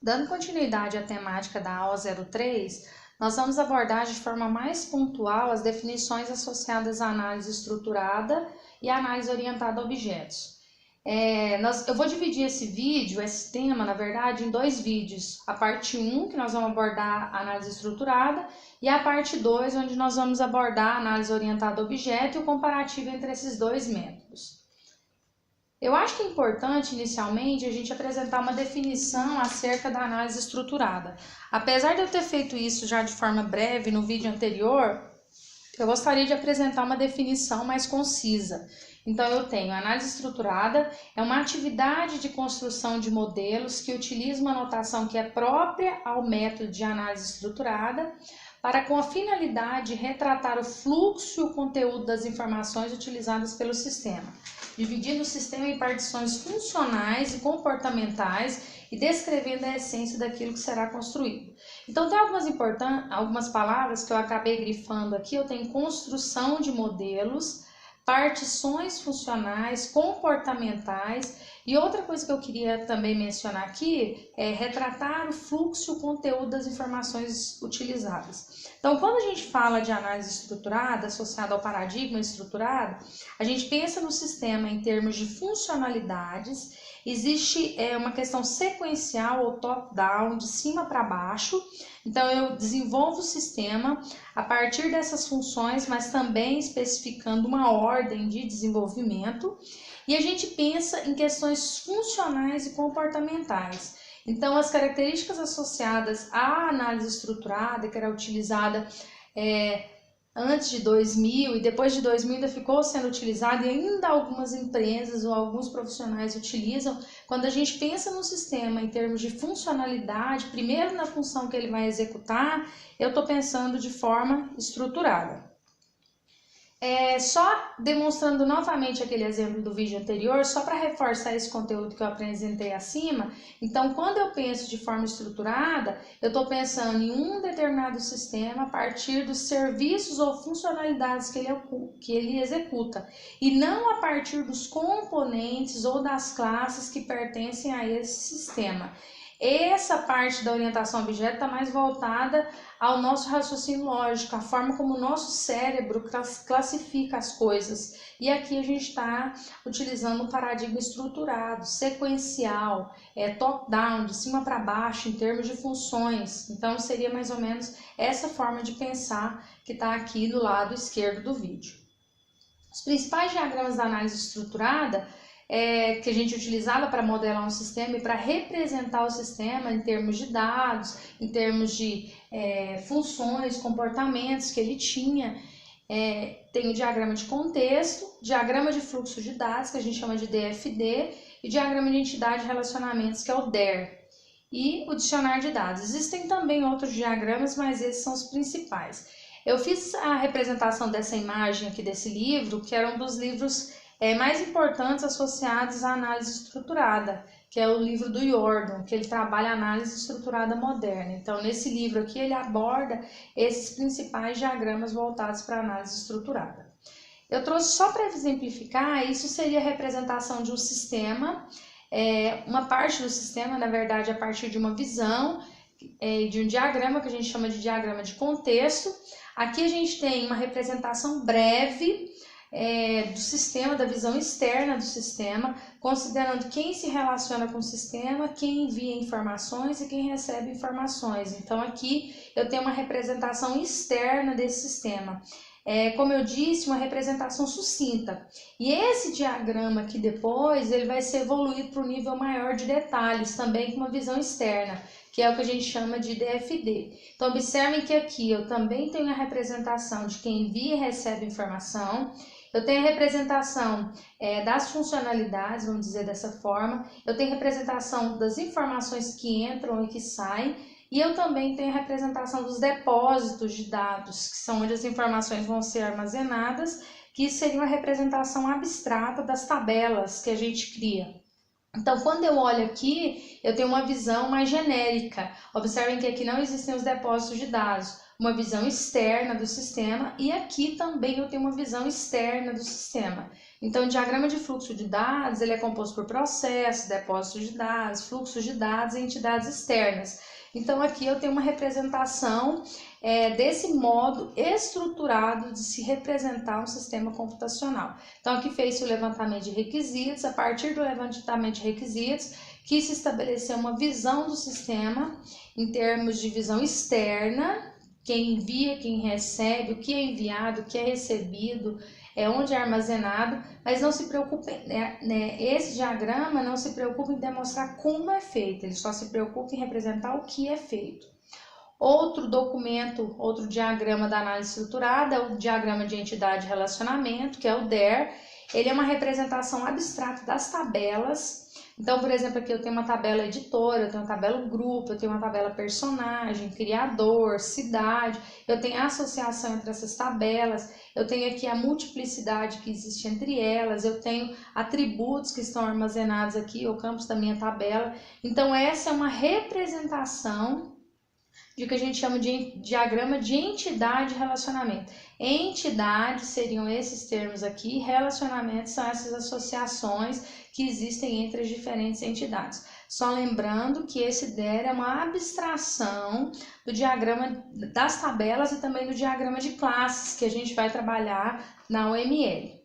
Dando continuidade à temática da aula 03, nós vamos abordar de forma mais pontual as definições associadas à análise estruturada e à análise orientada a objetos. Eu vou dividir esse tema, na verdade, em dois vídeos. A parte 1, que nós vamos abordar a análise estruturada, e a parte 2, onde nós vamos abordar a análise orientada a objeto e o comparativo entre esses dois métodos. Eu acho que é importante, inicialmente, a gente apresentar uma definição acerca da análise estruturada. Apesar de eu ter feito isso já de forma breve no vídeo anterior, eu gostaria de apresentar uma definição mais concisa. Então, eu tenho a análise estruturada, é uma atividade de construção de modelos que utiliza uma notação que é própria ao método de análise estruturada, para com a finalidade de retratar o fluxo e o conteúdo das informações utilizadas pelo sistema, dividindo o sistema em partições funcionais e comportamentais e descrevendo a essência daquilo que será construído. Então, tem algumas palavras que eu acabei grifando aqui. Eu tenho construção de modelos, partições funcionais, comportamentais, e outra coisa que eu queria também mencionar aqui é retratar o fluxo e o conteúdo das informações utilizadas. Então, quando a gente fala de análise estruturada, associada ao paradigma estruturado, a gente pensa no sistema em termos de funcionalidades. Existe uma questão sequencial ou top-down, de cima para baixo. Então, eu desenvolvo o sistema a partir dessas funções, mas também especificando uma ordem de desenvolvimento. E a gente pensa em questões funcionais e comportamentais. Então, as características associadas à análise estruturada, que era utilizada antes de 2000 e depois de 2000 ainda ficou sendo utilizada, e ainda algumas empresas ou alguns profissionais utilizam. Quando a gente pensa no sistema em termos de funcionalidade, primeiro na função que ele vai executar, eu estou pensando de forma estruturada. Só demonstrando novamente aquele exemplo do vídeo anterior, só para reforçar esse conteúdo que eu apresentei acima. Então, quando eu penso de forma estruturada, eu estou pensando em um determinado sistema a partir dos serviços ou funcionalidades que ele executa, e não a partir dos componentes ou das classes que pertencem a esse sistema. Essa parte da orientação a objeto está mais voltada ao nosso raciocínio lógico, a forma como o nosso cérebro classifica as coisas. E aqui a gente está utilizando um paradigma estruturado, sequencial, top-down, de cima para baixo, em termos de funções. Então, seria mais ou menos essa forma de pensar que está aqui do lado esquerdo do vídeo. Os principais diagramas da análise estruturada que a gente utilizava para modelar um sistema e para representar o sistema em termos de dados, em termos de funções, comportamentos que ele tinha. Tem o diagrama de contexto, diagrama de fluxo de dados, que a gente chama de DFD, e diagrama de entidade de relacionamentos, que é o DER, e o dicionário de dados. Existem também outros diagramas, mas esses são os principais. Eu fiz a representação dessa imagem aqui desse livro, que era um dos livros mais importantes associados à análise estruturada, que é o livro do Jordan, que ele trabalha a análise estruturada moderna. Então, nesse livro aqui, ele aborda esses principais diagramas voltados para a análise estruturada. Eu trouxe só para exemplificar, isso seria a representação de um sistema, uma parte do sistema, na verdade, a partir de uma visão, de um diagrama que a gente chama de diagrama de contexto. Aqui a gente tem uma representação breve do sistema, da visão externa do sistema, considerando quem se relaciona com o sistema, quem envia informações e quem recebe informações. Então, aqui eu tenho uma representação externa desse sistema. Como eu disse, uma representação sucinta. E esse diagrama aqui depois, ele vai ser evoluído para um nível maior de detalhes, também com uma visão externa, que é o que a gente chama de DFD. Então, observem que aqui eu também tenho a representação de quem envia e recebe informação. Eu tenho a representação das funcionalidades, vamos dizer dessa forma. Eu tenho a representação das informações que entram e que saem. E eu também tenho a representação dos depósitos de dados, que são onde as informações vão ser armazenadas, que seria uma representação abstrata das tabelas que a gente cria. Então, quando eu olho aqui, eu tenho uma visão mais genérica. Observem que aqui não existem os depósitos de dados. uma visão externa do sistema, e aqui também eu tenho uma visão externa do sistema. Então, o diagrama de fluxo de dados, ele é composto por processos, depósitos de dados, fluxos de dados e entidades externas. Então, aqui eu tenho uma representação desse modo estruturado de se representar um sistema computacional. Então, aqui fez-se o levantamento de requisitos. A partir do levantamento de requisitos, que se estabeleceu uma visão do sistema em termos de visão externa, quem envia, quem recebe, o que é enviado, o que é recebido, onde é armazenado, mas não se preocupe, esse diagrama não se preocupa em demonstrar como é feito, ele só se preocupa em representar o que é feito. Outro documento, outro diagrama da análise estruturada é o diagrama de entidade de relacionamento, que é o DER. Ele é uma representação abstrata das tabelas. Então, por exemplo, aqui eu tenho uma tabela editora, eu tenho uma tabela grupo, eu tenho uma tabela personagem, criador, cidade, eu tenho a associação entre essas tabelas, eu tenho aqui a multiplicidade que existe entre elas, eu tenho atributos que estão armazenados aqui, o campos da minha tabela. Então, essa é uma representação de que a gente chama de diagrama de entidade e relacionamento. Entidades seriam esses termos aqui, relacionamentos são essas associações que existem entre as diferentes entidades. Só lembrando que esse DER é uma abstração do diagrama das tabelas e também do diagrama de classes que a gente vai trabalhar na UML.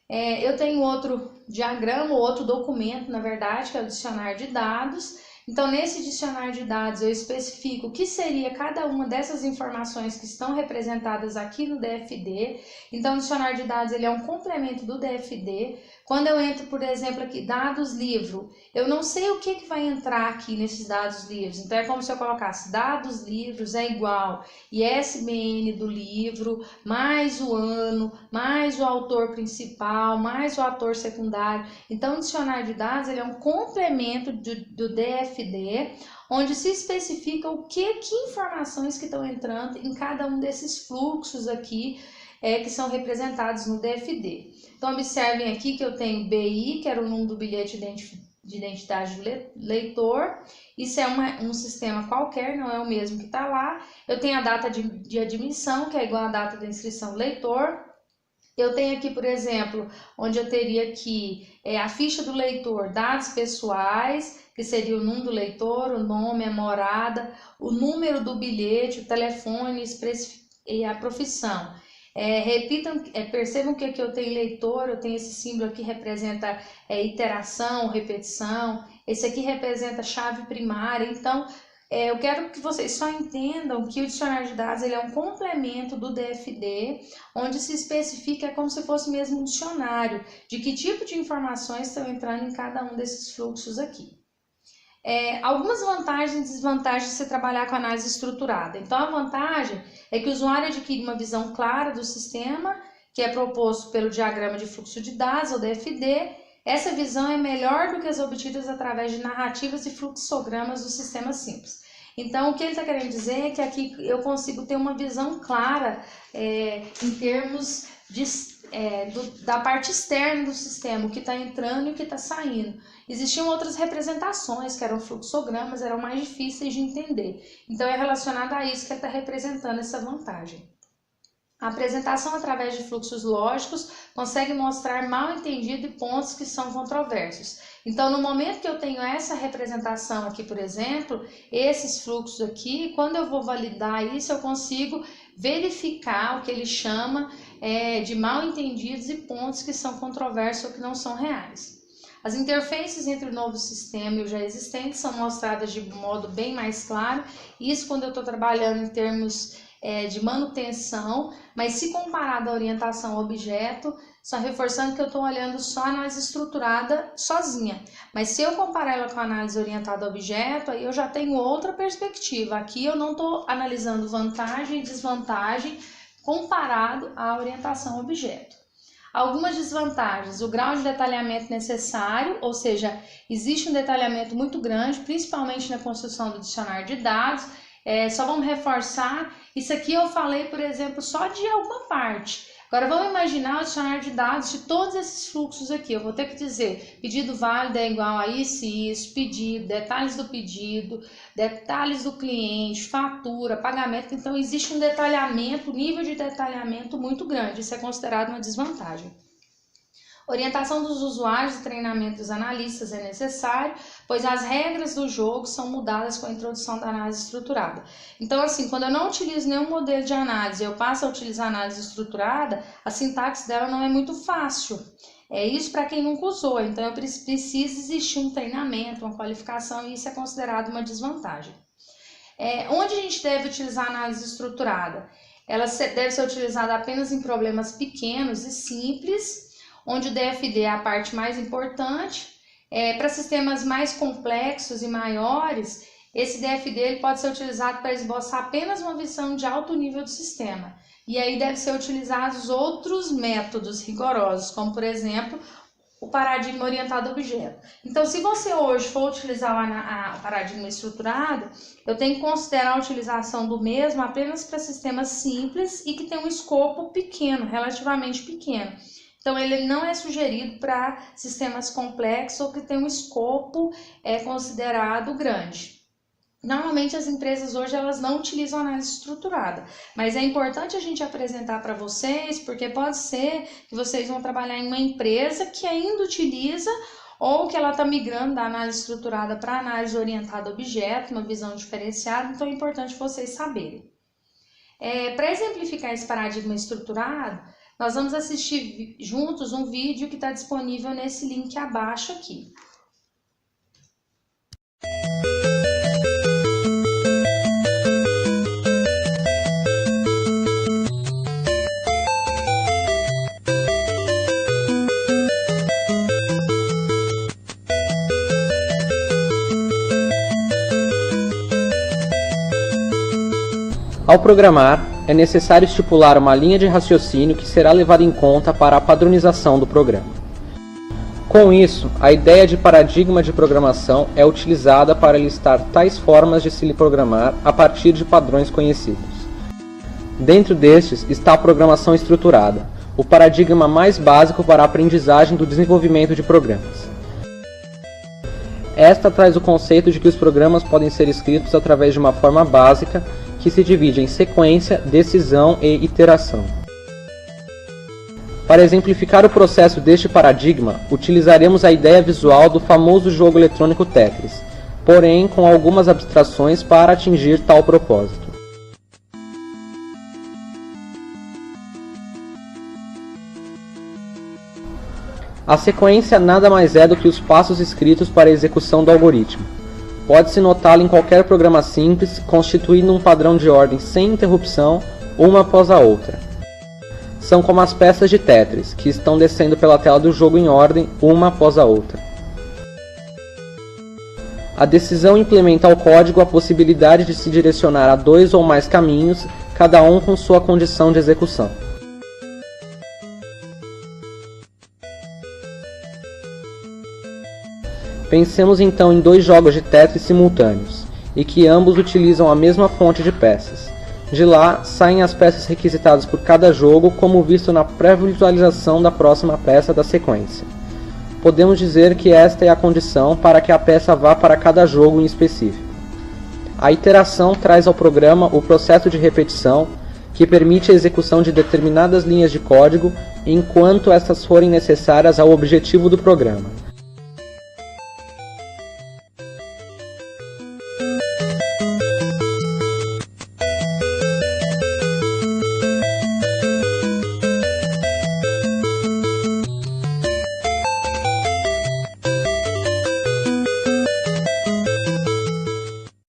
Eu tenho outro diagrama, outro documento, na verdade, que é o dicionário de dados. Então, nesse dicionário de dados, eu especifico o que seria cada uma dessas informações que estão representadas aqui no DFD. Então, o dicionário de dados ele é um complemento do DFD. Quando eu entro, por exemplo, aqui, dados livro, eu não sei o que vai entrar aqui nesses dados livros. Então, é como se eu colocasse dados livros é igual ISBN do livro, mais o ano, mais o autor principal, mais o autor secundário. Então, o dicionário de dados ele é um complemento do DFD, onde se especifica o que informações que estão entrando em cada um desses fluxos aqui, que são representados no DFD. Então, observem aqui que eu tenho BI, que era o número do bilhete de identidade do leitor. Isso é um sistema qualquer, não é o mesmo que está lá. Eu tenho a data de admissão, que é igual à data da inscrição do leitor. Eu tenho aqui, por exemplo, onde eu teria aqui a ficha do leitor, dados pessoais, que seria o número do leitor, o nome, a morada, o número do bilhete, o telefone e a profissão. Percebam que aqui eu tenho leitor, eu tenho esse símbolo aqui que representa iteração, repetição, esse aqui representa chave primária. Então, eu quero que vocês só entendam que o dicionário de dados ele é um complemento do DFD, onde se especifica como se fosse mesmo um dicionário de que tipo de informações estão entrando em cada um desses fluxos aqui. Algumas vantagens e desvantagens de você trabalhar com análise estruturada. Então, a vantagem é que o usuário adquire uma visão clara do sistema, que é proposto pelo diagrama de fluxo de dados, ou DFD. Essa visão é melhor do que as obtidas através de narrativas e fluxogramas do sistema simples. Então, o que ele está querendo dizer é que aqui eu consigo ter uma visão clara em termos da parte externa do sistema, o que está entrando e o que está saindo. Existiam outras representações, que eram fluxogramas, eram mais difíceis de entender. Então, é relacionado a isso que ele está representando essa vantagem. A apresentação através de fluxos lógicos consegue mostrar mal entendido e pontos que são controversos. Então, no momento que eu tenho essa representação aqui, por exemplo, esses fluxos aqui, quando eu vou validar isso, eu consigo verificar o que ele chama de mal entendidos e pontos que são controversos ou que não são reais. As interfaces entre o novo sistema e o já existente são mostradas de modo bem mais claro, isso quando eu estou trabalhando em termos de manutenção, mas se comparado à orientação ao objeto, só reforçando que eu estou olhando só a análise estruturada sozinha, mas se eu comparar ela com a análise orientada ao objeto, aí eu já tenho outra perspectiva. Aqui eu não estou analisando vantagem e desvantagem comparado à orientação ao objeto. Algumas desvantagens: o grau de detalhamento necessário, ou seja, existe um detalhamento muito grande, principalmente na construção do dicionário de dados. Só vamos reforçar, isso aqui eu falei, por exemplo, só de alguma parte. Agora vamos imaginar o dicionário de dados de todos esses fluxos aqui. Eu vou ter que dizer pedido válido é igual a isso, pedido, detalhes do pedido, detalhes do cliente, fatura, pagamento. Então existe um detalhamento, nível de detalhamento muito grande. Isso é considerado uma desvantagem. Orientação dos usuários e treinamento dos analistas é necessário, pois as regras do jogo são mudadas com a introdução da análise estruturada. Então, assim, quando eu não utilizo nenhum modelo de análise, eu passo a utilizar a análise estruturada, a sintaxe dela não é muito fácil. É isso para quem nunca usou, então eu preciso existir um treinamento, uma qualificação, e isso é considerado uma desvantagem. Onde a gente deve utilizar a análise estruturada? Ela deve ser utilizada apenas em problemas pequenos e simples, onde o DFD é a parte mais importante. Para sistemas mais complexos e maiores, esse DFD ele pode ser utilizado para esboçar apenas uma visão de alto nível do sistema. E aí deve ser utilizados outros métodos rigorosos, como por exemplo, o paradigma orientado a objeto. Então, se você hoje for utilizar o paradigma estruturado, eu tenho que considerar a utilização do mesmo apenas para sistemas simples e que tem um escopo pequeno, relativamente pequeno. Então, ele não é sugerido para sistemas complexos ou que tem um escopo considerado grande. Normalmente, as empresas hoje elas não utilizam análise estruturada, mas é importante a gente apresentar para vocês, porque pode ser que vocês vão trabalhar em uma empresa que ainda utiliza ou que ela está migrando da análise estruturada para análise orientada a objeto, uma visão diferenciada, então é importante vocês saberem. Para exemplificar esse paradigma estruturado, nós vamos assistir juntos um vídeo que está disponível nesse link abaixo aqui. Ao programar, é necessário estipular uma linha de raciocínio que será levada em conta para a padronização do programa. Com isso, a ideia de paradigma de programação é utilizada para listar tais formas de se programar a partir de padrões conhecidos. Dentro destes está a programação estruturada, o paradigma mais básico para a aprendizagem do desenvolvimento de programas. Esta traz o conceito de que os programas podem ser escritos através de uma forma básica que se divide em sequência, decisão e iteração. Para exemplificar o processo deste paradigma, utilizaremos a ideia visual do famoso jogo eletrônico Tetris, porém com algumas abstrações para atingir tal propósito. A sequência nada mais é do que os passos escritos para a execução do algoritmo. Pode-se notá-la em qualquer programa simples, constituindo um padrão de ordem sem interrupção, uma após a outra. São como as peças de Tetris, que estão descendo pela tela do jogo em ordem, uma após a outra. A decisão implementa ao código a possibilidade de se direcionar a 2 ou mais caminhos, cada um com sua condição de execução. Pensemos então em 2 jogos de Tetris simultâneos, e que ambos utilizam a mesma fonte de peças. De lá, saem as peças requisitadas por cada jogo, como visto na pré-visualização da próxima peça da sequência. Podemos dizer que esta é a condição para que a peça vá para cada jogo em específico. A iteração traz ao programa o processo de repetição, que permite a execução de determinadas linhas de código, enquanto estas forem necessárias ao objetivo do programa.